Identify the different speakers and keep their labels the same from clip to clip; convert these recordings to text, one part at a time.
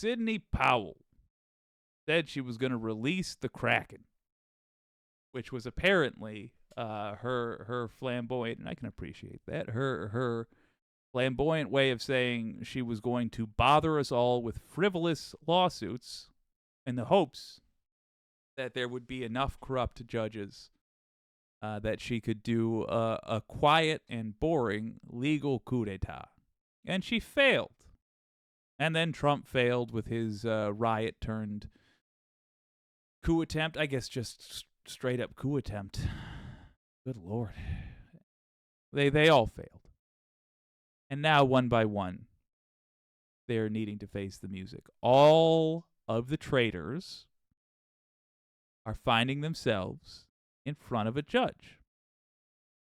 Speaker 1: Sidney Powell said she was going to release the Kraken, which was apparently her flamboyant, and I can appreciate that, her flamboyant way of saying she was going to bother us all with frivolous lawsuits in the hopes that there would be enough corrupt judges that she could do a quiet and boring legal coup d'etat. And she failed. And then Trump failed with his riot turned coup attempt. I guess just straight up coup attempt. Good Lord. They all failed. And now, one by one, they're needing to face the music. All of the traitors are finding themselves in front of a judge.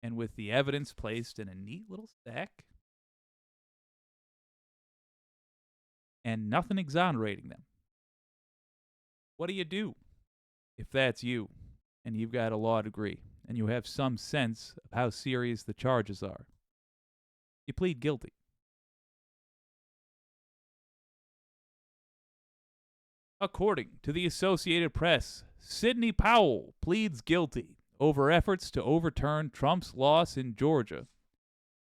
Speaker 1: And with the evidence placed in a neat little stack, and nothing exonerating them. What do you do if that's you, and you've got a law degree, and you have some sense of how serious the charges are? You plead guilty. According to the Associated Press, Sidney Powell pleads guilty over efforts to overturn Trump's loss in Georgia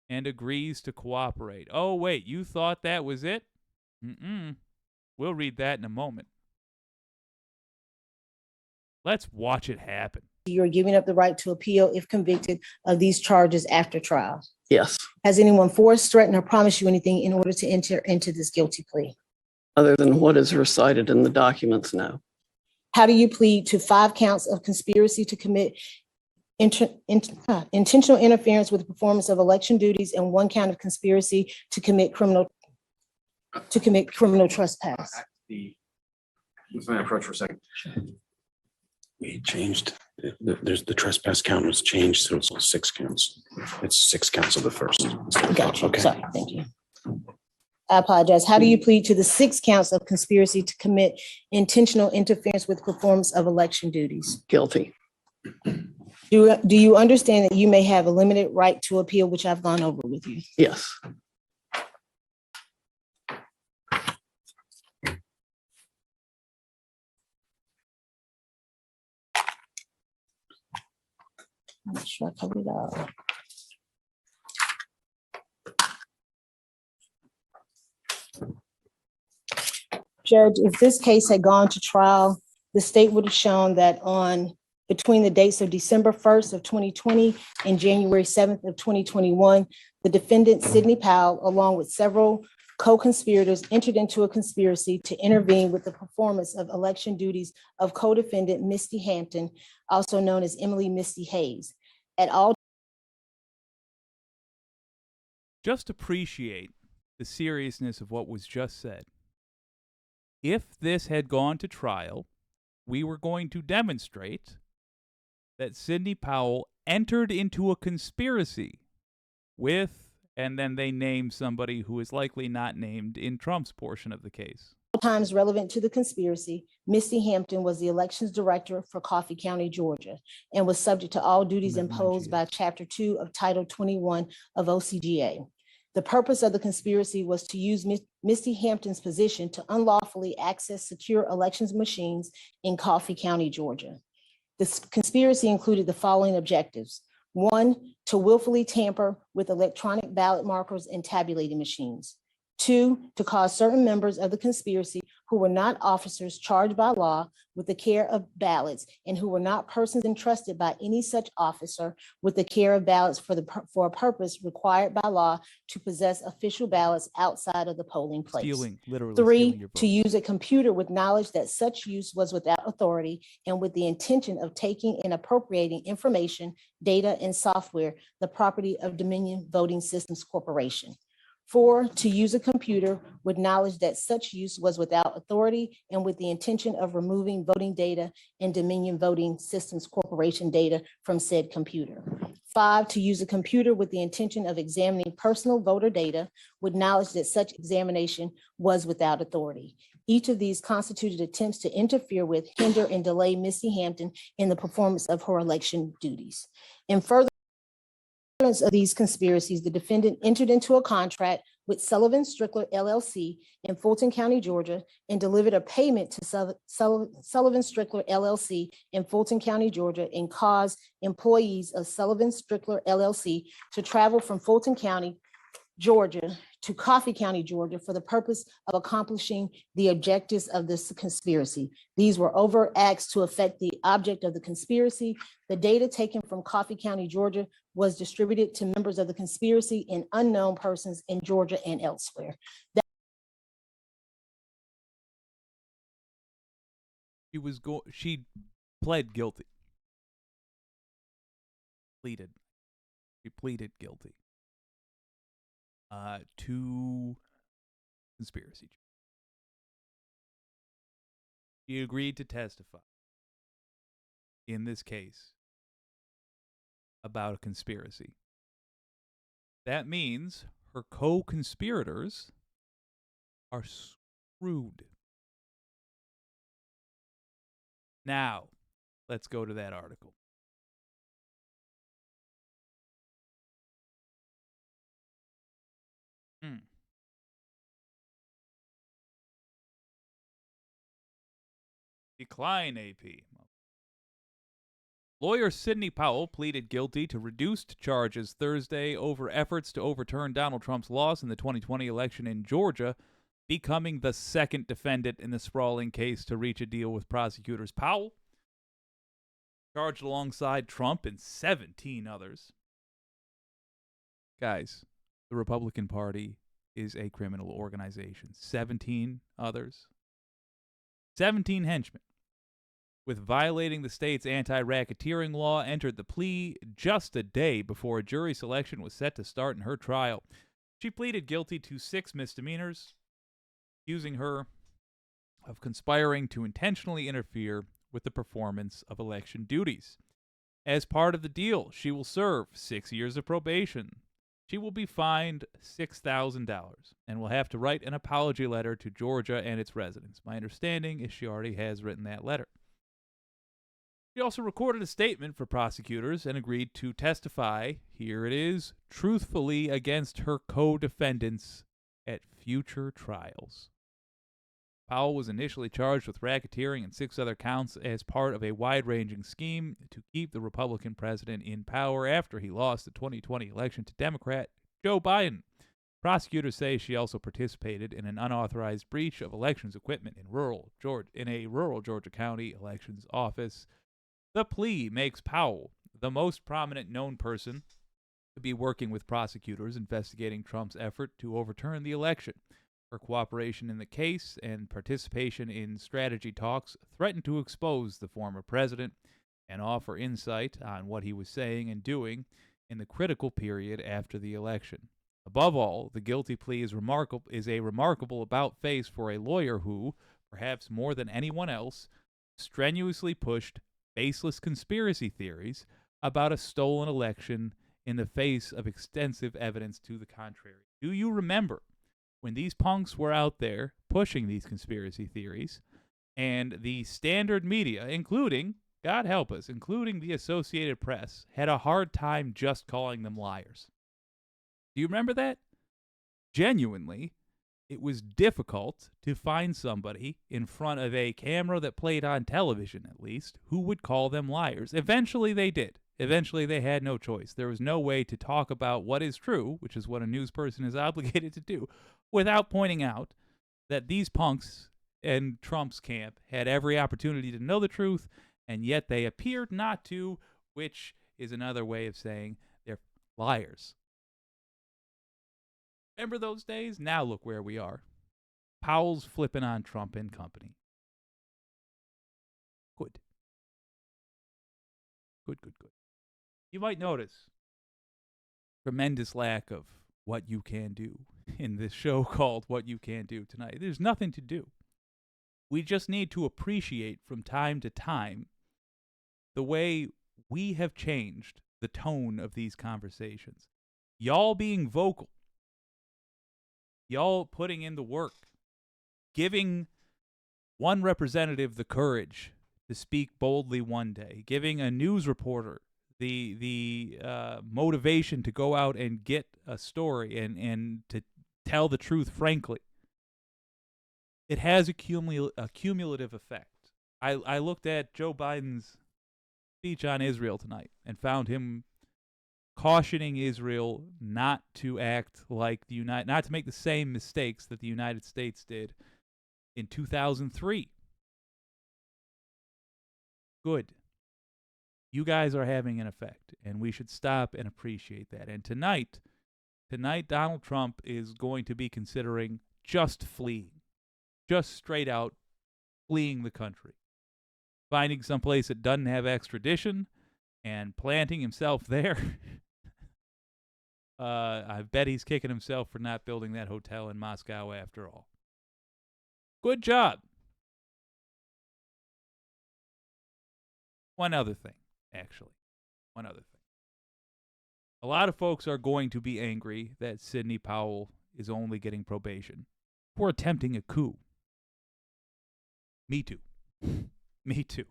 Speaker 1: and agrees to cooperate. Oh, wait, you thought that was it? We'll read that in a moment. Let's watch it happen.
Speaker 2: You're giving up the right to appeal if convicted of these charges after trial.
Speaker 3: Yes.
Speaker 2: Has anyone forced, threatened, or promised you anything in order to enter into this guilty plea?
Speaker 3: Other than what is recited in the documents, no.
Speaker 2: How do you plead to 5 counts of conspiracy to commit intentional interference with the performance of election duties and 1 count of conspiracy to commit criminal trespass?
Speaker 4: Let me approach for a second.
Speaker 5: We changed, there's the trespass count was changed, so it's 6 counts. It's 6 counts of the first.
Speaker 2: Gotcha.
Speaker 5: Okay.
Speaker 2: Sorry, thank you. I apologize. How do you plead to the 6 counts of conspiracy to commit intentional interference with performance of election duties?
Speaker 3: Guilty.
Speaker 2: Do you understand that you may have a limited right to appeal, which I've gone over with you?
Speaker 3: Yes.
Speaker 2: I'm not sure I covered it all. Judge, if this case had gone to trial, the state would have shown that between the dates of December 1st of 2020 and January 7th of 2021, the defendant, Sidney Powell, along with several co-conspirators, entered into a conspiracy to intervene with the performance of election duties of co-defendant Misty Hampton, also known as Emily Misty Hayes. At all.
Speaker 1: Just appreciate the seriousness of what was just said. If this had gone to trial, we were going to demonstrate that Sidney Powell entered into a conspiracy with, and then they named somebody who is likely not named in Trump's portion of the case.
Speaker 2: Times relevant to the conspiracy, Misty Hampton was the elections director for Coffee County, Georgia, and was subject to all duties imposed by Chapter 2 of Title 21 of OCGA. The purpose of the conspiracy was to use Misty Hampton's position to unlawfully access secure elections machines in Coffee County, Georgia. This conspiracy included the following objectives. 1, to willfully tamper with electronic ballot markers and tabulating machines. 2, to cause certain members of the conspiracy who were not officers charged by law with the care of ballots and who were not persons entrusted by any such officer with the care of ballots for a purpose required by law to possess official ballots outside of the polling place.
Speaker 1: Literally
Speaker 2: 3, to use a computer with knowledge that such use was without authority and with the intention of taking and appropriating information, data, and software, the property of Dominion Voting Systems Corporation. 4, to use a computer with knowledge that such use was without authority and with the intention of removing voting data and Dominion Voting Systems Corporation data from said computer. 5, to use a computer with the intention of examining personal voter data with knowledge that such examination was without authority. Each of these constituted attempts to interfere with, hinder, and delay Misty Hampton in the performance of her election duties. In further of these conspiracies, the defendant entered into a contract with Sullivan Strickler LLC in Fulton County, Georgia, and delivered a payment to Sullivan Strickler LLC in Fulton County, Georgia, and caused employees of Sullivan Strickler LLC to travel from Fulton County, Georgia to Coffee County, Georgia, for the purpose of accomplishing the objectives of this conspiracy. These were overt acts to affect the object of the conspiracy. The data taken from Coffee County, Georgia was distributed to members of the conspiracy and unknown persons in Georgia and elsewhere.
Speaker 1: She pled guilty. She pleaded guilty to conspiracy. She agreed to testify in this case about a conspiracy. That means her co-conspirators are screwed. Now, let's go to that article. Decline AP. Lawyer Sidney Powell pleaded guilty to reduced charges Thursday over efforts to overturn Donald Trump's loss in the 2020 election in Georgia, becoming the second defendant in the sprawling case to reach a deal with prosecutors. Powell, charged alongside Trump and 17 others. Guys, the Republican Party is a criminal organization. 17 others. 17 henchmen, with violating the state's anti-racketeering law, entered the plea just a day before a jury selection was set to start in her trial. She pleaded guilty to 6 misdemeanors, accusing her of conspiring to intentionally interfere with the performance of election duties. As part of the deal, she will serve 6 years of probation. She will be fined $6,000 and will have to write an apology letter to Georgia and its residents. My understanding is she already has written that letter. She also recorded a statement for prosecutors and agreed to testify, here it is, truthfully against her co-defendants at future trials. Powell was initially charged with racketeering and 6 other counts as part of a wide-ranging scheme to keep the Republican president in power after he lost the 2020 election to Democrat Joe Biden. Prosecutors say she also participated in an unauthorized breach of elections equipment in a rural Georgia County elections office. The plea makes Powell the most prominent known person to be working with prosecutors investigating Trump's effort to overturn the election. Her cooperation in the case and participation in strategy talks threatened to expose the former president and offer insight on what he was saying and doing in the critical period after the election. Above all, the guilty plea is a remarkable about-face for a lawyer who, perhaps more than anyone else, strenuously pushed baseless conspiracy theories about a stolen election in the face of extensive evidence to the contrary. Do you remember when these punks were out there pushing these conspiracy theories, and the standard media, including, God help us, including the Associated Press, had a hard time just calling them liars? Do you remember that? Genuinely, it was difficult to find somebody in front of a camera that played on television, at least, who would call them liars. Eventually they did. Eventually they had no choice. There was no way to talk about what is true, which is what a news person is obligated to do, without pointing out that these punks in Trump's camp had every opportunity to know the truth, and yet they appeared not to, which is another way of saying they're liars. Remember those days? Now look where we are. Powell's flipping on Trump and company. Good. Good. You might notice tremendous lack of what you can do in this show called What You Can Do Tonight. There's nothing to do. We just need to appreciate from time to time the way we have changed the tone of these conversations. Y'all being vocal. Y'all putting in the work. Giving one representative the courage to speak boldly one day. Giving a news reporter the motivation to go out and get a story and to tell the truth frankly, it has a cumulative effect. I looked at Joe Biden's speech on Israel tonight and found him cautioning Israel not to act like not to make the same mistakes that the United States did in 2003. Good. You guys are having an effect, and we should stop and appreciate that. And tonight Donald Trump is going to be considering just fleeing, just straight out fleeing the country, finding some place that doesn't have extradition and planting himself there. I bet he's kicking himself for not building that hotel in Moscow after all. Good job. One other thing, actually. One other thing. A lot of folks are going to be angry that Sidney Powell is only getting probation for attempting a coup. Me too. Me too.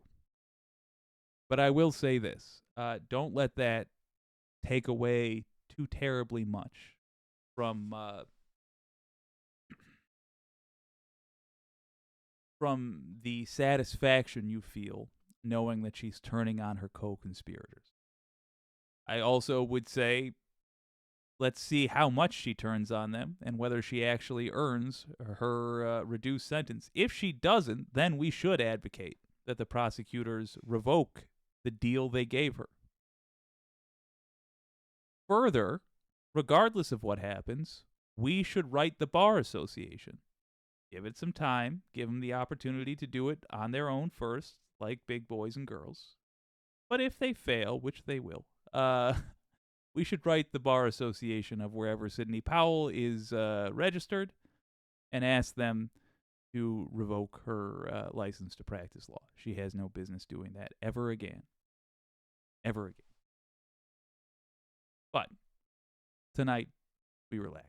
Speaker 1: But I will say this. Don't let that take away too terribly much from the satisfaction you feel knowing that she's turning on her co-conspirators. I also would say, let's see how much she turns on them and whether she actually earns her reduced sentence. If she doesn't, then we should advocate that the prosecutors revoke the deal they gave her. Further, regardless of what happens, we should write the Bar Association. Give it some time. Give them the opportunity to do it on their own first, like big boys and girls. But if they fail, which they will, we should write the Bar Association of wherever Sidney Powell is registered and ask them to revoke her license to practice law. She has no business doing that ever again. Ever again. But tonight, we relax.